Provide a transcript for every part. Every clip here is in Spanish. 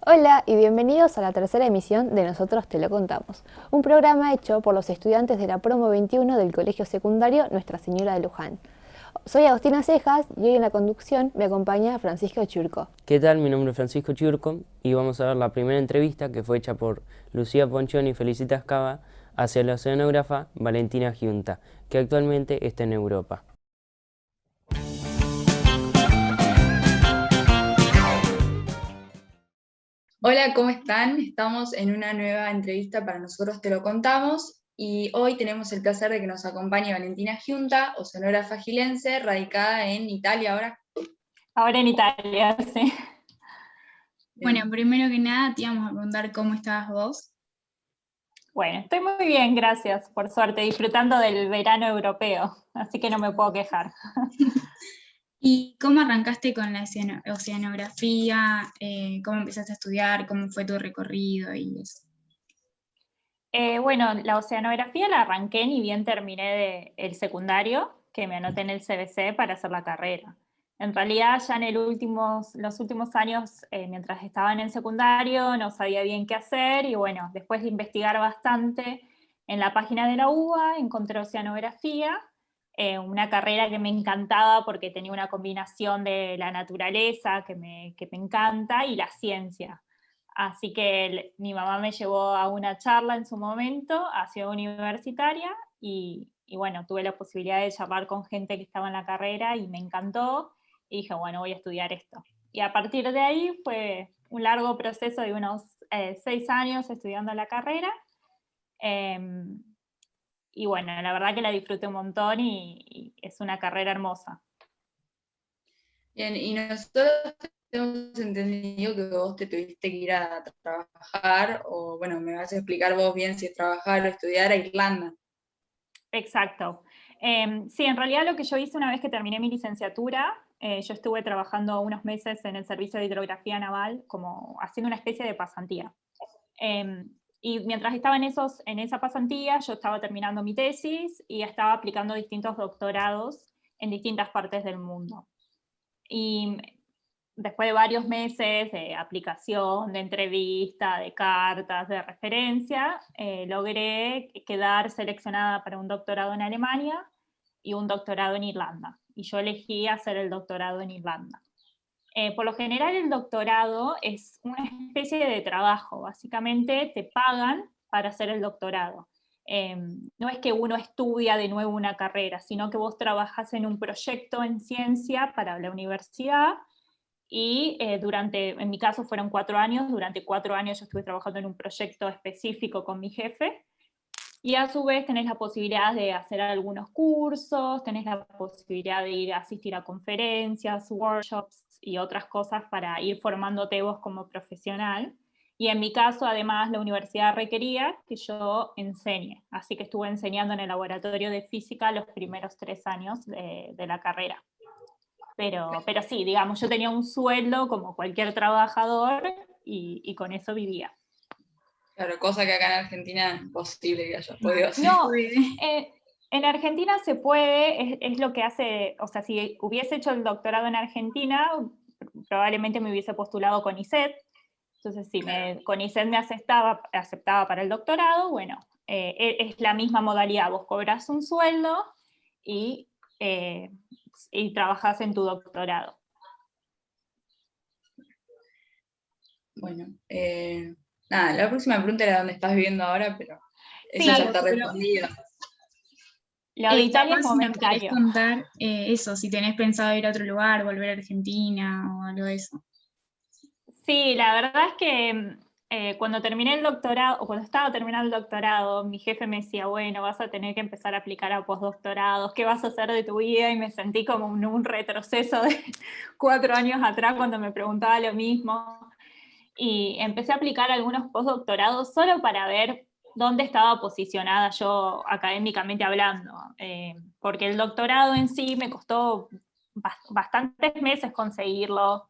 Hola y bienvenidos a la tercera emisión de Nosotros Te Lo Contamos, un programa hecho por los estudiantes de la Promo 21 del Colegio Secundario Nuestra Señora de Luján. Soy Agustina Cejas y hoy en la conducción me acompaña Francisco Churco. ¿Qué tal? Mi nombre es Francisco Churco y vamos a ver la primera entrevista que fue hecha por Lucía Ponchón y Felicitas Cava hacia la oceanógrafa Valentina Giunta, que actualmente está en Europa. Hola, ¿cómo están? Estamos en una nueva entrevista para Nosotros Te Lo Contamos y hoy tenemos el placer de que nos acompañe Valentina Giunta, oceanógrafa gilense, radicada en Italia ahora. Ahora en Italia, sí. Bueno, primero que nada te íbamos a preguntar cómo estabas vos. Bueno, estoy muy bien, gracias, por suerte, disfrutando del verano europeo, así que no me puedo quejar. ¿Y cómo arrancaste con la oceanografía? ¿Cómo empezaste a estudiar? ¿Cómo fue tu recorrido y eso? Bueno, la oceanografía la arranqué ni bien terminé el secundario, que me anoté en el CBC para hacer la carrera. En realidad ya en los últimos años, mientras estaba en el secundario, no sabía bien qué hacer y bueno, después de investigar bastante en la página de la UBA, encontré oceanografía, una carrera que me encantaba porque tenía una combinación de la naturaleza que me encanta y la ciencia. Así que mi mamá me llevó a una charla en su momento a Ciudad Universitaria y bueno, tuve la posibilidad de charlar con gente que estaba en la carrera y me encantó y dije, bueno, voy a estudiar esto. Y a partir de ahí fue un largo proceso de unos 6 años estudiando la carrera. Y bueno, la verdad que la disfruté un montón y es una carrera hermosa. Bien, y nosotros hemos entendido que vos te tuviste que ir a trabajar, o bueno, me vas a explicar vos bien si es trabajar o estudiar a Irlanda. Exacto. Sí, en realidad lo que yo hice una vez que terminé mi licenciatura, yo estuve trabajando unos meses en el Servicio de Hidrografía Naval, como haciendo una especie de pasantía. Y mientras estaba en esa pasantía, yo estaba terminando mi tesis y estaba aplicando distintos doctorados en distintas partes del mundo. Y después de varios meses de aplicación, de entrevista, de cartas, de referencia, logré quedar seleccionada para un doctorado en Alemania y un doctorado en Irlanda. Y yo elegí hacer el doctorado en Irlanda. Por lo general el doctorado es una especie de trabajo, básicamente te pagan para hacer el doctorado. No es que uno estudia de nuevo una carrera, sino que vos trabajás en un proyecto en ciencia para la universidad y en mi caso fueron 4 años, durante 4 años yo estuve trabajando en un proyecto específico con mi jefe, y a su vez tenés la posibilidad de hacer algunos cursos, tenés la posibilidad de ir a asistir a conferencias, workshops y otras cosas para ir formándote vos como profesional. Y en mi caso, además, la universidad requería que yo enseñe, así que estuve enseñando en el laboratorio de física los primeros 3 años de la carrera. Pero sí, digamos, yo tenía un sueldo como cualquier trabajador y con eso vivía. Claro, cosa que acá en Argentina es imposible que haya podido hacer. No, en Argentina se puede, es lo que hace, o sea, si hubiese hecho el doctorado en Argentina, probablemente me hubiese postulado con CONICET. Entonces, si CONICET me aceptaba para el doctorado, bueno, es la misma modalidad, vos cobras un sueldo y trabajás en tu doctorado. Bueno, nada, la próxima pregunta era dónde estás viviendo ahora, pero esa Sí, ya está respondida. Lo de Italia es capaz si nos querés momentario. contar eso, si tenés pensado ir a otro lugar, volver a Argentina o algo de eso. Sí, la verdad es que cuando terminé el doctorado, o cuando estaba terminando el doctorado, mi jefe me decía, bueno, vas a tener que empezar a aplicar a postdoctorados, ¿qué vas a hacer de tu vida? Y me sentí como en un retroceso de 4 años atrás cuando me preguntaba lo mismo. Y empecé a aplicar algunos postdoctorados solo para ver dónde estaba posicionada yo académicamente hablando, porque el doctorado en sí me costó bastantes meses conseguirlo.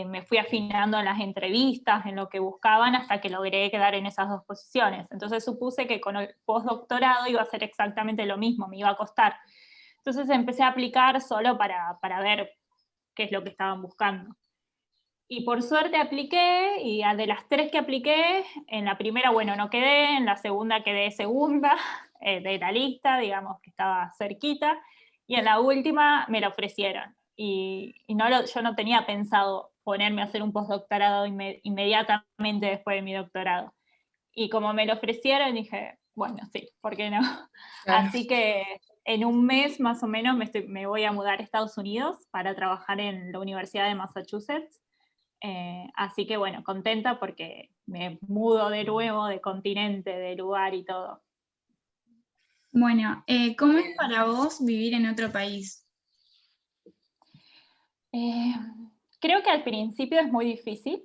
Me fui afinando en las entrevistas, en lo que buscaban, hasta que logré quedar en esas 2 posiciones. Entonces supuse que con el postdoctorado iba a ser exactamente lo mismo, me iba a costar. Entonces empecé a aplicar solo para ver qué es lo que estaban buscando. Y por suerte apliqué, y de las 3 que apliqué, en la primera, bueno, no quedé, en la segunda quedé segunda de la lista, digamos que estaba cerquita, y en la última me la ofrecieron. Y yo no tenía pensado ponerme a hacer un postdoctorado inmediatamente después de mi doctorado. Y como me lo ofrecieron, dije, bueno, sí, ¿por qué no? Claro. Así que en un mes más o menos me voy a mudar a Estados Unidos para trabajar en la Universidad de Massachusetts. Así que bueno, contenta porque me mudo de nuevo de continente, de lugar y todo. Bueno, ¿cómo es para vos vivir en otro país? Creo que al principio es muy difícil.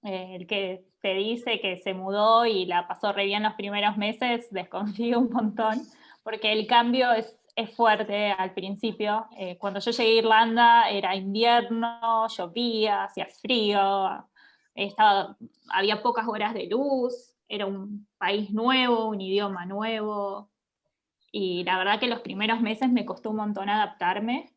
El que te dice que se mudó y la pasó re bien los primeros meses, desconfío un montón, porque el cambio es fuerte al principio. Cuando yo llegué a Irlanda era invierno, llovía, hacía frío, había pocas horas de luz, era un país nuevo, un idioma nuevo, y la verdad que los primeros meses me costó un montón adaptarme,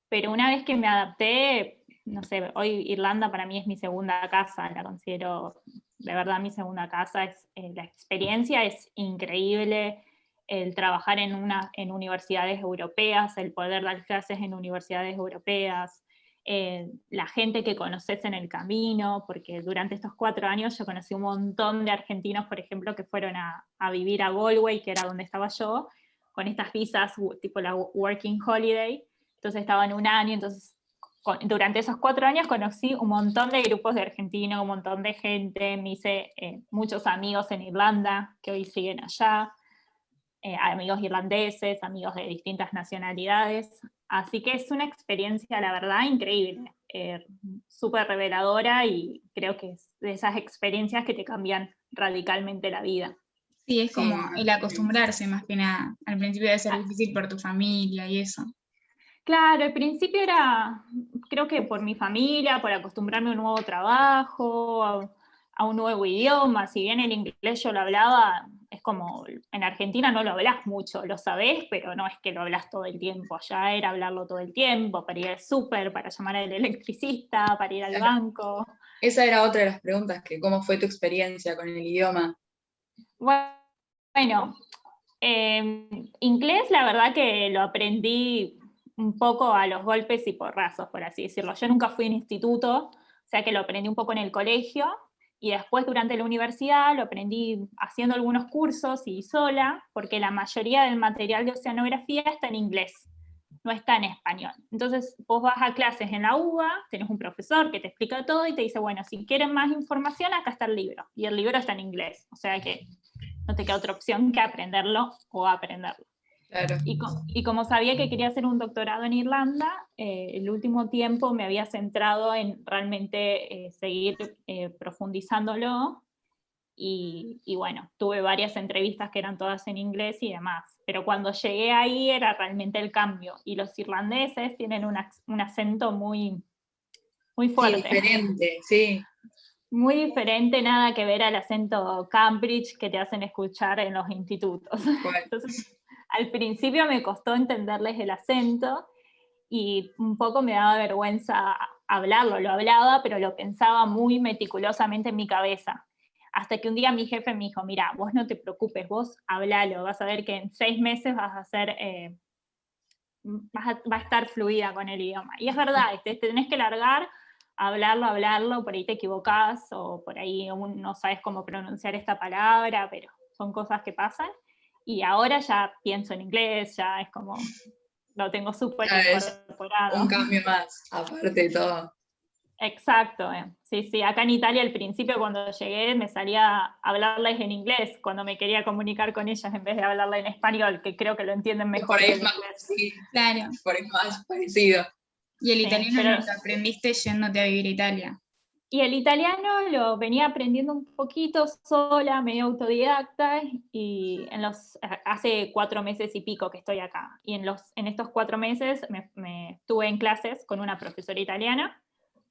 pero una vez que me adapté, no sé, hoy Irlanda para mí es mi segunda casa, la considero de verdad mi segunda casa. La experiencia es increíble, el trabajar en universidades europeas, el poder dar clases en universidades europeas, la gente que conoces en el camino, porque durante estos 4 años yo conocí un montón de argentinos, por ejemplo, que fueron a vivir a Galway, que era donde estaba yo, con estas visas tipo la Working Holiday. Entonces estaban 1 año, entonces durante esos 4 años conocí un montón de grupos de argentinos, un montón de gente, me hice muchos amigos en Irlanda que hoy siguen allá, amigos irlandeses, amigos de distintas nacionalidades, así que es una experiencia, la verdad, increíble, súper reveladora, y creo que es de esas experiencias que te cambian radicalmente la vida. Sí, es Sí, como me el imagino. acostumbrarse más que nada. Al principio debe ser difícil por tu familia y eso. Claro, al principio era, creo que por mi familia, por acostumbrarme a un nuevo trabajo, a un nuevo idioma. Si bien el inglés yo lo hablaba, es como, en Argentina no lo hablas mucho, lo sabés, pero no es que lo hablas todo el tiempo. Allá era hablarlo todo el tiempo, para ir al súper, para llamar al electricista, para ir al Claro. banco. Esa era otra de las preguntas, que cómo fue tu experiencia con el idioma. Bueno, inglés la verdad que lo aprendí un poco a los golpes y porrazos, por así decirlo. Yo nunca fui a un instituto, o sea que lo aprendí un poco en el colegio, y después durante la universidad lo aprendí haciendo algunos cursos y sola, porque la mayoría del material de oceanografía está en inglés, no está en español. Entonces vos vas a clases en la UBA, tenés un profesor que te explica todo y te dice, bueno, si quieren más información, acá está el libro, y el libro está en inglés, o sea que no te queda otra opción que aprenderlo o aprenderlo. Claro. Y como sabía que quería hacer un doctorado en Irlanda, el último tiempo me había centrado en realmente seguir profundizándolo, y bueno, tuve varias entrevistas que eran todas en inglés y demás, pero cuando llegué ahí era realmente el cambio, y los irlandeses tienen un acento muy, muy Sí, fuerte. diferente, sí. Muy diferente, nada que ver al acento Cambridge que te hacen escuchar en los institutos. Bueno, Entonces, al principio me costó entenderles el acento, y un poco me daba vergüenza hablarlo. Lo hablaba, pero lo pensaba muy meticulosamente en mi cabeza. Hasta que un día mi jefe me dijo, mira, vos no te preocupes, vos hablalo, vas a ver que en 6 meses vas a ser... va a estar fluida con el idioma. Y es verdad, te tenés que largar, hablarlo, por ahí te equivocás, o por ahí no sabes cómo pronunciar esta palabra, pero son cosas que pasan. Y ahora ya pienso en inglés, ya es como, lo tengo súper ya es incorporado. un cambio más, aparte de todo. Exacto. Sí, sí, acá en Italia al principio cuando llegué me salía a hablarles en inglés, cuando me quería comunicar con ellas en vez de hablarles en español, que creo que lo entienden Que mejor por ahí que es el más, inglés. sí, Claro. por ahí es más parecido. Y el Sí, italiano pero no lo aprendiste yéndote a vivir a Italia. y el italiano lo venía aprendiendo un poquito sola, medio autodidacta, y hace 4 meses y pico que estoy acá. Y en estos 4 meses me estuve en clases con una profesora italiana,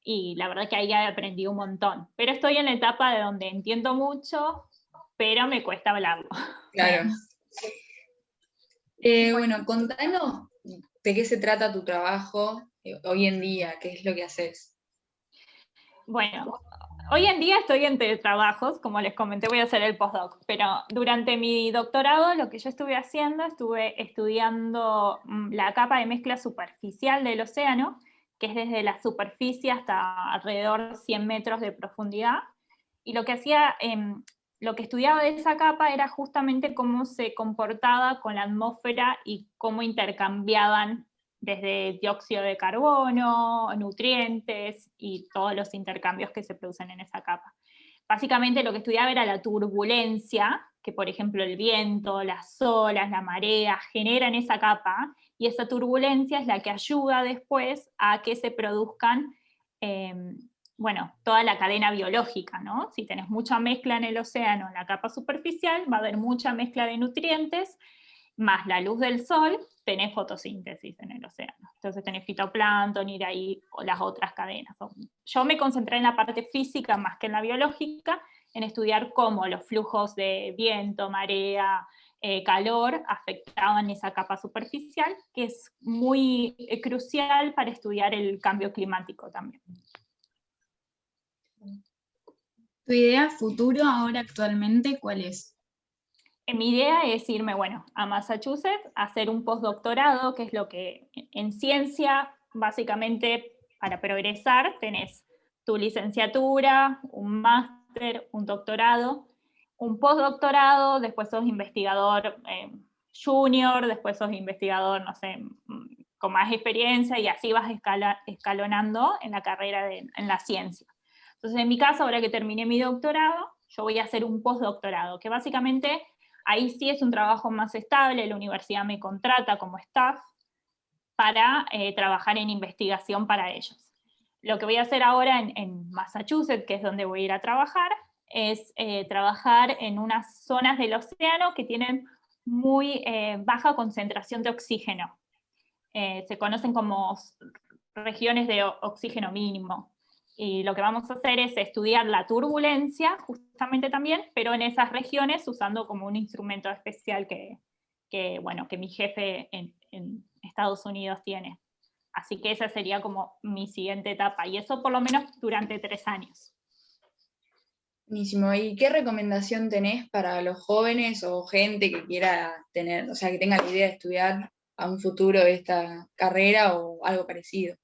y la verdad que ahí aprendí un montón. Pero estoy en la etapa de donde entiendo mucho, pero me cuesta hablarlo. Claro. Bueno, contanos de qué se trata tu trabajo hoy en día, qué es lo que haces. Bueno, hoy en día estoy entre trabajos, como les comenté, voy a hacer el postdoc, pero durante mi doctorado lo que yo estuve haciendo, estuve estudiando la capa de mezcla superficial del océano, que es desde la superficie hasta alrededor de 100 metros de profundidad, y lo que hacía, lo que estudiaba de esa capa era justamente cómo se comportaba con la atmósfera y cómo intercambiaban desde dióxido de carbono, nutrientes y todos los intercambios que se producen en esa capa. Básicamente lo que estudiaba era la turbulencia, que por ejemplo el viento, las olas, la marea generan esa capa, y esa turbulencia es la que ayuda después a que se produzcan, toda la cadena biológica, ¿no? Si tenés mucha mezcla en el océano, en la capa superficial, va a haber mucha mezcla de nutrientes, más la luz del sol, tenés fotosíntesis en el océano. Entonces tenés fitoplancton y de ahí las otras cadenas. Yo me concentré en la parte física más que en la biológica, en estudiar cómo los flujos de viento, marea, calor afectaban esa capa superficial, que es muy crucial para estudiar el cambio climático también. ¿Tu idea futuro ahora actualmente cuál es? Mi idea es irme, a Massachusetts a hacer un postdoctorado, que es lo que en ciencia, básicamente, para progresar, tenés tu licenciatura, un máster, un doctorado, un postdoctorado, después sos investigador junior, después sos investigador, no sé, con más experiencia, y así vas escalonando en la carrera en la ciencia. Entonces, en mi caso, ahora que terminé mi doctorado, yo voy a hacer un postdoctorado, que básicamente ahí sí es un trabajo más estable, la universidad me contrata como staff para trabajar en investigación para ellos. Lo que voy a hacer ahora en Massachusetts, que es donde voy a ir a trabajar, es trabajar en unas zonas del océano que tienen muy baja concentración de oxígeno. Se conocen como regiones de oxígeno mínimo. Y lo que vamos a hacer es estudiar la turbulencia, justamente también, pero en esas regiones usando como un instrumento especial que mi jefe en Estados Unidos tiene. Así que esa sería como mi siguiente etapa, y eso por lo menos durante 3 años. Buenísimo. ¿Y qué recomendación tenés para los jóvenes o gente que quiera tener, o sea, que tenga la idea de estudiar a un futuro esta carrera o algo parecido?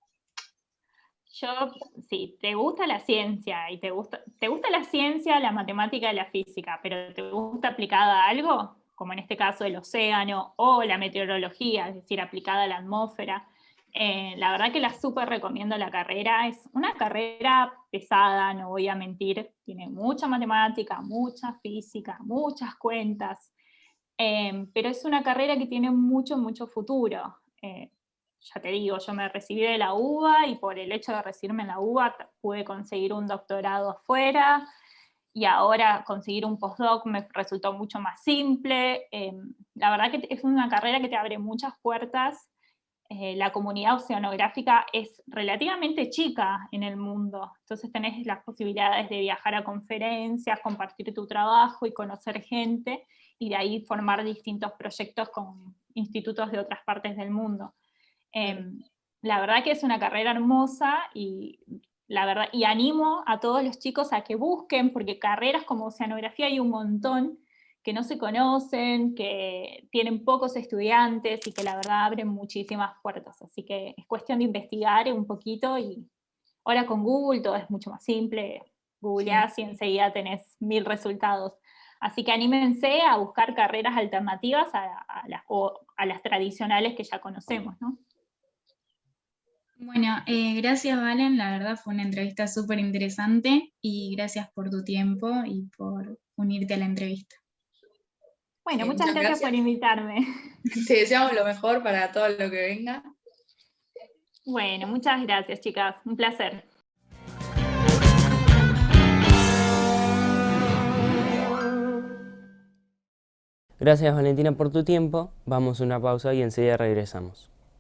Si te gusta la ciencia y te gusta la ciencia, la matemática y la física, pero te gusta aplicada a algo, como en este caso el océano o la meteorología, es decir, aplicada a la atmósfera, la verdad que la súper recomiendo la carrera. Es una carrera pesada, no voy a mentir, tiene mucha matemática, mucha física, muchas cuentas, pero es una carrera que tiene mucho, mucho futuro. Ya te digo, yo me recibí de la UBA y por el hecho de recibirme en la UBA pude conseguir un doctorado afuera, y ahora conseguir un postdoc me resultó mucho más simple. La verdad que es una carrera que te abre muchas puertas. La comunidad oceanográfica es relativamente chica en el mundo, entonces tenés las posibilidades de viajar a conferencias, compartir tu trabajo y conocer gente, y de ahí formar distintos proyectos con institutos de otras partes del mundo. La verdad que es una carrera hermosa, y animo a todos los chicos a que busquen, porque carreras como oceanografía hay un montón que no se conocen, que tienen pocos estudiantes y que la verdad abren muchísimas puertas. Así que es cuestión de investigar un poquito, y ahora con Google todo es mucho más simple. Googleás y enseguida tenés 1000 resultados. Así que anímense a buscar carreras alternativas a las tradicionales que ya conocemos, ¿no? Bueno, gracias Valen, la verdad fue una entrevista súper interesante y gracias por tu tiempo y por unirte a la entrevista. Bueno, muchas gracias por invitarme. Te deseamos lo mejor para todo lo que venga. Bueno, muchas gracias, chicas. Un placer. Gracias Valentina por tu tiempo, vamos a una pausa y enseguida regresamos.